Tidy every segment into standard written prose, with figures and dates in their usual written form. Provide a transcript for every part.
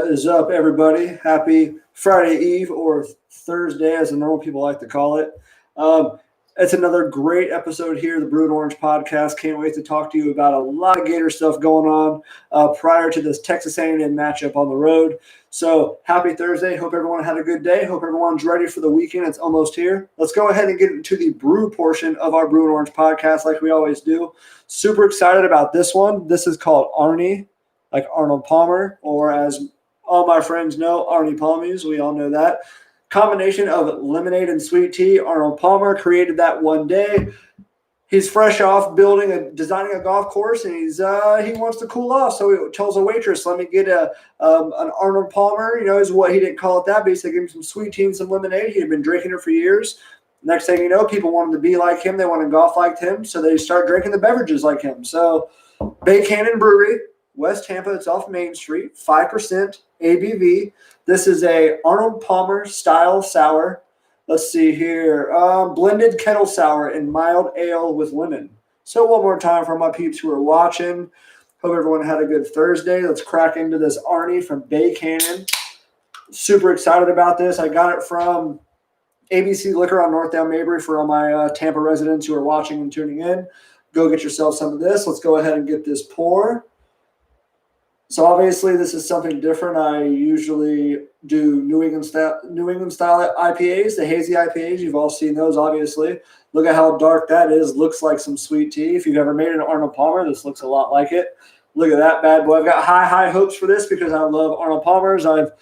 What is up, everybody? Happy Friday Eve, or Thursday, as the normal people like to call it. It's another great episode here, the Brew and Orange podcast. Can't wait to talk to you about a lot of Gator stuff going on prior to this Texas A&M matchup on the road. So happy Thursday. Hope everyone had a good day. Hope everyone's ready for the weekend. It's almost here. Let's go ahead and get into the brew portion of our Brew and Orange podcast like we always do. Super excited about this one. This is called Arnie, like Arnold Palmer, or as all my friends know, Arnie Palmies. We all know that. Combination of lemonade and sweet tea. Arnold Palmer created that one day. He's fresh off designing a golf course, and he wants to cool off. So he tells a waitress, "Let me get an Arnold Palmer." You know, is what he didn't call it that, but he said, "Give him some sweet tea and some lemonade." He had been drinking it for years. Next thing you know, people wanted to be like him. They wanted to golf like him, so they start drinking the beverages like him. So Bay Canyon Brewery, West Tampa, it's off Main Street, 5% ABV. This is a Arnold Palmer style sour. Let's see here. Blended kettle sour and mild ale with lemon. So one more time for my peeps who are watching. Hope everyone had a good Thursday. Let's crack into this Arnie from Bay Canyon. Super excited about this. I got it from ABC Liquor on Northdale Mabry for all my Tampa residents who are watching and tuning in. Go get yourself some of this. Let's go ahead and get this pour. So obviously this is something different. I usually do New England style IPAs, the hazy IPAs. You've all seen those, obviously. Look at how dark that is. Looks like some sweet tea. If you've ever made an Arnold Palmer, this looks a lot like it. Look at that bad boy. I've got high hopes for this because I love Arnold Palmers. Arnold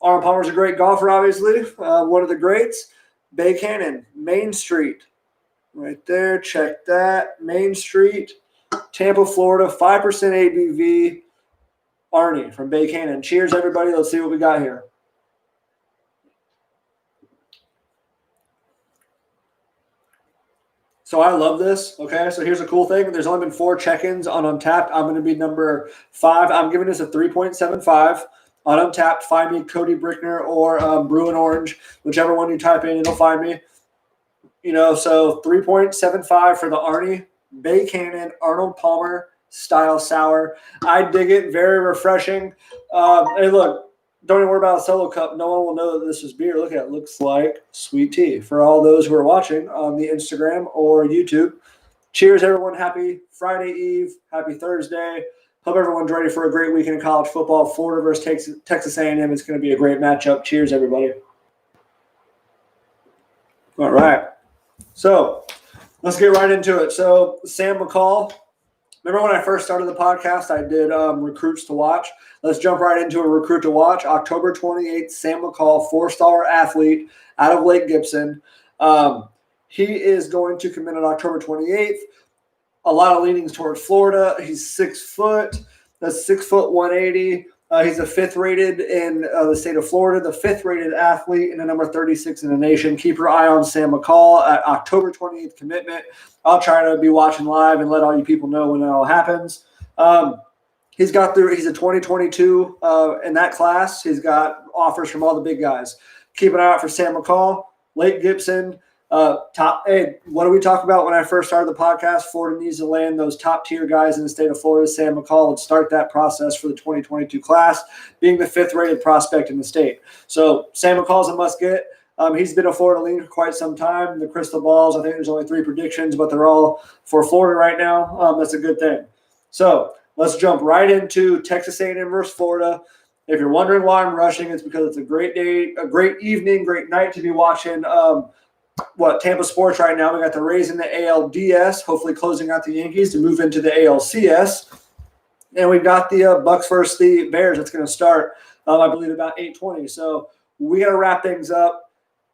Palmer's a great golfer, obviously. One of the greats. Bay Canyon, Main Street. Right there. Check that. Main Street, Tampa, Florida, 5% ABV. Arnie from Bay Canyon. Cheers, everybody. Let's see what we got here. So I love this. Okay, so here's a cool thing. There's only been 4 check-ins on Untappd. I'm going to be number 5. I'm giving this a 3.75 on Untappd. Find me Cody Brickner or Brew and Orange, whichever one you type in, it'll find me. You know, so 3.75 for the Arnie Bay Canyon Arnold Palmer style sour. I dig it. Very refreshing. Hey, look, don't even worry about a solo cup. No one will know that this is beer. Look at it. It looks like sweet tea. For all those who are watching on the Instagram or YouTube, cheers, everyone. Happy Friday Eve. Happy Thursday. Hope everyone's ready for a great weekend of college football. Florida versus Texas A&M. It's going to be a great matchup. Cheers, everybody. All right. So let's get right into it. So Sam McCall. Remember when I first started the podcast, I did recruits to watch. Let's jump right into a recruit to watch. October 28th, Sam McCall, 4-star athlete out of Lake Gibson. He is going to commit on October 28th. A lot of leanings towards Florida. He's 6 foot. That's 6 foot 180. He's a 5th rated in the state of Florida, the 5th rated athlete and the number 36 in the nation. Keep your eye on Sam McCall at October 28th commitment. I'll try to be watching live and let all you people know when that all happens. He's a 2022 in that class. He's got offers from all the big guys. Keep an eye out for Sam McCall, Lake Gibson. Hey, what do we talk about when I first started the podcast? Florida needs to land those top tier guys in the state of Florida. Sam McCall would start that process for the 2022 class, being the 5th rated prospect in the state. So Sam McCall's a must get. He's been a Florida lean for quite some time. The crystal balls, I think there's only 3 predictions, but they're all for Florida right now. That's a good thing. So let's jump right into Texas A&M versus Florida. If you're wondering why I'm rushing, it's because it's a great day, a great evening, great night to be watching Tampa sports right now. We got the Rays in the ALDS, hopefully closing out the Yankees to move into the ALCS. And we've got the Bucs versus the Bears. That's going to start, I believe, about 8:20. So we got to wrap things up.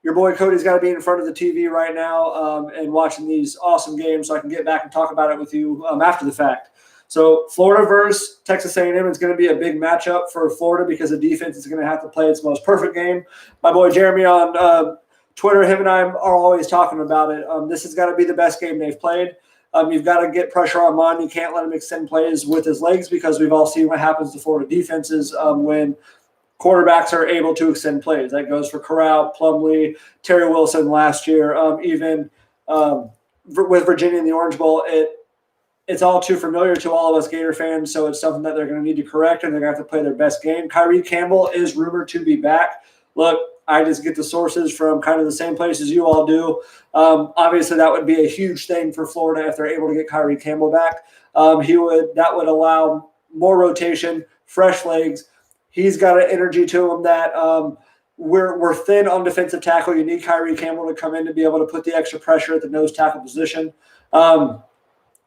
Your boy Cody's got to be in front of the TV right now and watching these awesome games so I can get back and talk about it with you after the fact. So Florida versus Texas A&M is going to be a big matchup for Florida because the defense is going to have to play its most perfect game. My boy Jeremy on Twitter, him and I are always talking about it. This has got to be the best game they've played. You've got to get pressure on Mon. You can't let him extend plays with his legs because we've all seen what happens to Florida defenses when quarterbacks are able to extend plays. That goes for Corral, Plumlee, Terry Wilson last year. Even with Virginia in the Orange Bowl, it's all too familiar to all of us Gator fans, so it's something that they're going to need to correct, and they're going to have to play their best game. Kyrie Campbell is rumored to be back. Look, I just get the sources from kind of the same places you all do. Obviously, that would be a huge thing for Florida if they're able to get Kyrie Campbell back. That would allow more rotation, fresh legs. He's got an energy to him that we're thin on defensive tackle. You need Kyrie Campbell to come in to be able to put the extra pressure at the nose tackle position.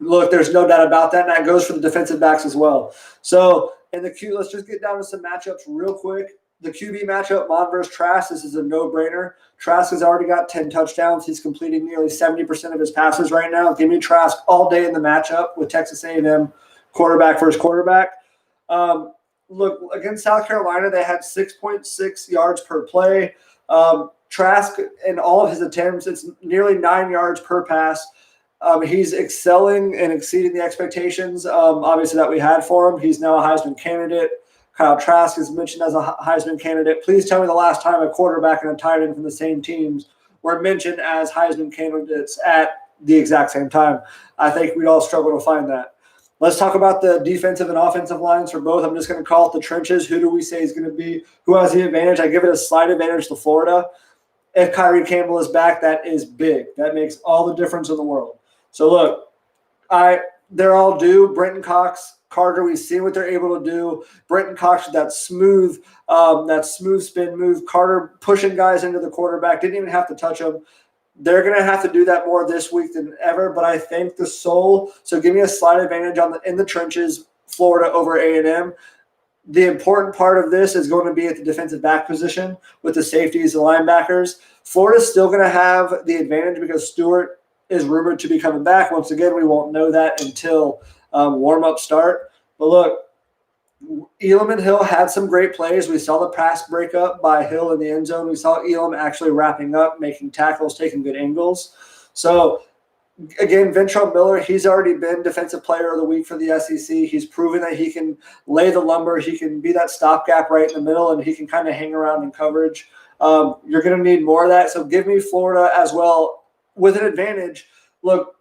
Look, there's no doubt about that, and that goes for the defensive backs as well. So let's just get down to some matchups real quick. The QB matchup, Mon versus Trask, this is a no-brainer. Trask has already got 10 touchdowns. He's completing nearly 70% of his passes right now. Give me Trask all day in the matchup with Texas A&M quarterback versus quarterback. Look, against South Carolina, they had 6.6 yards per play. Trask, in all of his attempts, it's nearly 9 yards per pass. He's excelling and exceeding the expectations, obviously, that we had for him. He's now a Heisman candidate. Kyle Trask is mentioned as a Heisman candidate. Please tell me the last time a quarterback and a tight end from the same teams were mentioned as Heisman candidates at the exact same time. I think we'd all struggle to find that. Let's talk about the defensive and offensive lines for both. I'm just going to call it the trenches. Who do we say is going to be – who has the advantage? I give it a slight advantage to Florida. If Kyrie Campbell is back, that is big. That makes all the difference in the world. So, look, they're all due. Brenton Cox, Carter, we've seen what they're able to do. Brenton Cox with that smooth spin move. Carter pushing guys into the quarterback. Didn't even have to touch him. They're going to have to do that more this week than ever, but I think the soul – so give me a slight advantage in the trenches, Florida over A&M. The important part of this is going to be at the defensive back position with the safeties, the linebackers. Florida's still going to have the advantage because Stewart is rumored to be coming back. Once again, we won't know that until warm-up start. But look, Elam and Hill had some great plays. We saw the pass breakup by Hill in the end zone. We saw Elam actually wrapping up, making tackles, taking good angles. So, again, Ventrell Miller, he's already been Defensive Player of the Week for the SEC. He's proven that he can lay the lumber. He can be that stopgap right in the middle, and he can kind of hang around in coverage. You're going to need more of that. So give me Florida as well with an advantage. Look,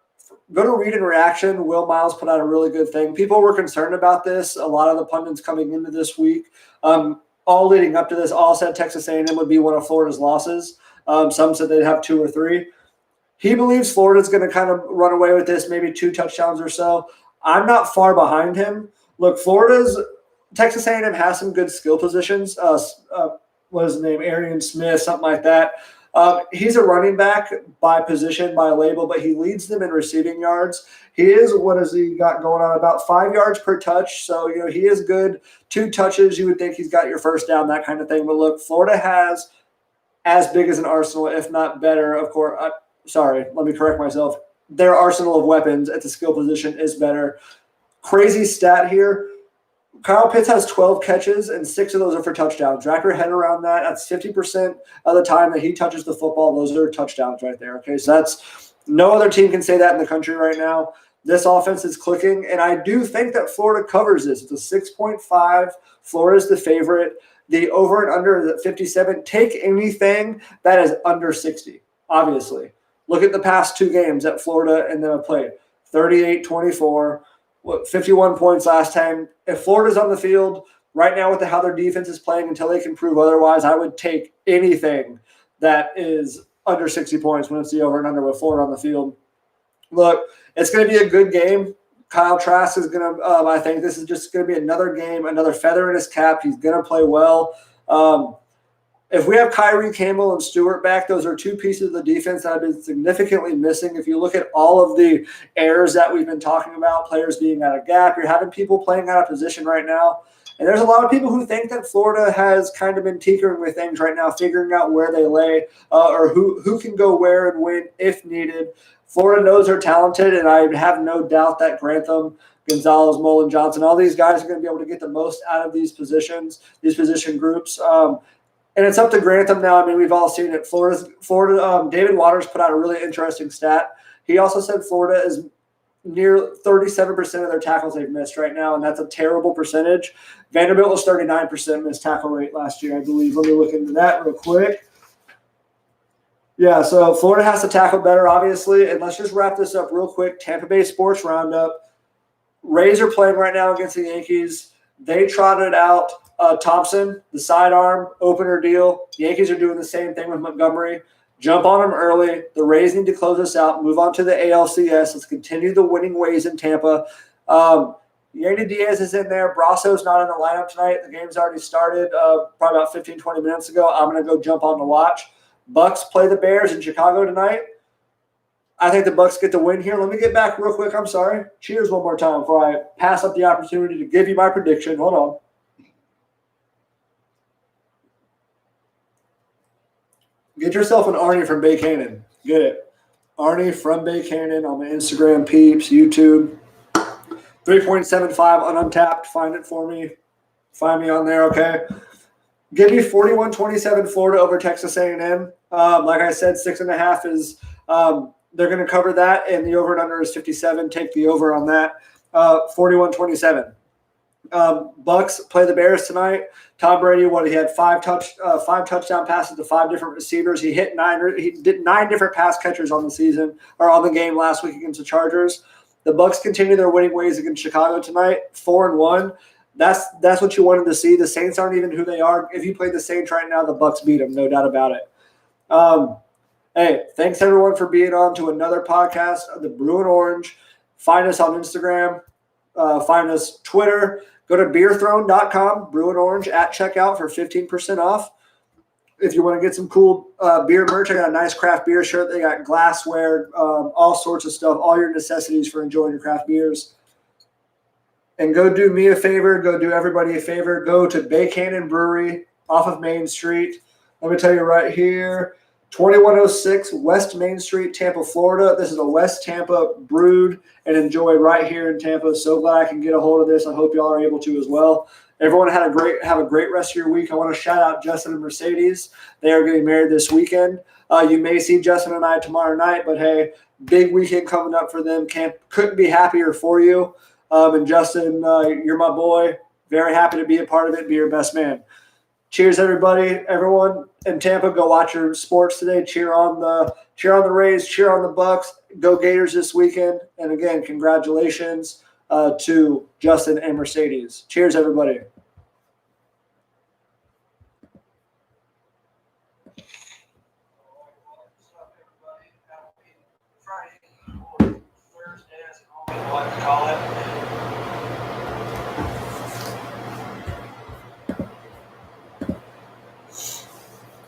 go to Read and Reaction. Will Miles put out a really good thing. People were concerned about this. A lot of the pundits coming into this week, all leading up to this, all said Texas A&M would be one of Florida's losses. Some said they'd have 2 or 3. He believes Florida's going to kind of run away with this, maybe 2 touchdowns or so. I'm not far behind him. Look, Texas A&M has some good skill positions. What is his name? Arian Smith, something like that. He's a running back by position, by label, but he leads them in receiving yards. What has he got going on? About 5 yards per touch. So, he is good. 2 touches, you would think he's got your first down, that kind of thing. But look, Florida has as big as an arsenal, if not better, of course. Let me correct myself. Their arsenal of weapons at the skill position is better. Crazy stat here. Kyle Pitts has 12 catches, and 6 of those are for touchdowns. Wrap your head around that. That's 50% of the time that he touches the football. Those are touchdowns right there. Okay, so no other team can say that in the country right now. This offense is clicking, and I do think that Florida covers this. It's a 6.5. Florida's the favorite. The over and under is at 57. Take anything that is under 60, obviously. Look at the past 2 games that Florida and them have played. 38-24. 51 points last time. If Florida's on the field right now with how their defense is playing until they can prove otherwise, I would take anything that is under 60 points when it's the over and under with Florida on the field. Look, it's going to be a good game. Kyle Trask is going to I think this is just going to be another game, another feather in his cap. He's going to play well. If we have Kyrie Campbell and Stewart back, those are 2 pieces of the defense that have been significantly missing. If you look at all of the errors that we've been talking about, players being out of gap, you're having people playing out of position right now. And there's a lot of people who think that Florida has kind of been tinkering with things right now, figuring out where they lay or who can go where and when if needed. Florida knows they're talented, and I have no doubt that Grantham, Gonzalez, Mullen, Johnson, all these guys are going to be able to get the most out of these positions, these position groups. And it's up to Grantham now. I mean, we've all seen it. Florida. David Waters put out a really interesting stat. He also said Florida is near 37% of their tackles they've missed right now, and that's a terrible percentage. Vanderbilt was 39% missed tackle rate last year, I believe. Let me look into that real quick. Yeah, so Florida has to tackle better, obviously. And let's just wrap this up real quick. Tampa Bay Sports Roundup. Rays are playing right now against the Yankees. They trotted out Thompson, the sidearm opener deal. The Yankees are doing the same thing with Montgomery. Jump on them early. The Rays need to close this out. Move on to the ALCS. Let's continue the winning ways in Tampa. Yandy Diaz is in there. Brasso's not in the lineup tonight. The game's already started probably about 15, 20 minutes ago. I'm going to go jump on to watch. Bucs play the Bears in Chicago tonight. I think the Bucs get the win here. Let me get back real quick. I'm sorry. Cheers one more time before I pass up the opportunity to give you my prediction. Hold on. Get yourself an Arnie from Bay Canyon. Get it. Arnie from Bay Canyon on my Instagram, peeps, YouTube. 3.75 untapped. Find it for me. Find me on there, okay? Give me 41-27 Florida over Texas A&M. Like I said, 6.5 is they're going to cover that, and the over and under is 57. Take the over on that. 41-27. Bucs play the Bears tonight. Tom Brady, he had five touchdown passes to 5 different receivers. He did 9 different pass catchers on the season or on the game last week against the Chargers. The Bucs continue their winning ways against Chicago tonight, 4-1. That's what you wanted to see. The Saints aren't even who they are. If you play the Saints right now, the Bucs beat them, no doubt about it. Hey, thanks everyone for being on to another podcast of the Brew and Orange. Find us on Instagram. Find us Twitter. Go to beerthrone.com, Brew and Orange at checkout for 15% off. If you want to get some cool beer merch, I got a nice craft beer shirt. They got glassware, all sorts of stuff, all your necessities for enjoying your craft beers. And go do me a favor. Go do everybody a favor. Go to Bay Canyon Brewery off of Main Street. Let me tell you right here, 2106 West Main Street, Tampa, Florida. This is a West Tampa brewed and enjoyed right here in Tampa. So glad I can get a hold of this. I hope y'all are able to as well. Everyone have a great rest of your week. I want to shout out Justin and Mercedes. They are getting married this weekend. You may see Justin and I tomorrow night, but hey, big weekend coming up for them. Couldn't be happier for you. And Justin, you're my boy. Very happy to be a part of it. Be your best man. Cheers, everybody. Everyone in Tampa, go watch your sports today. Cheer on the Rays. Cheer on the Bucs. Go Gators this weekend. And again, congratulations to Justin and Mercedes. Cheers, everybody.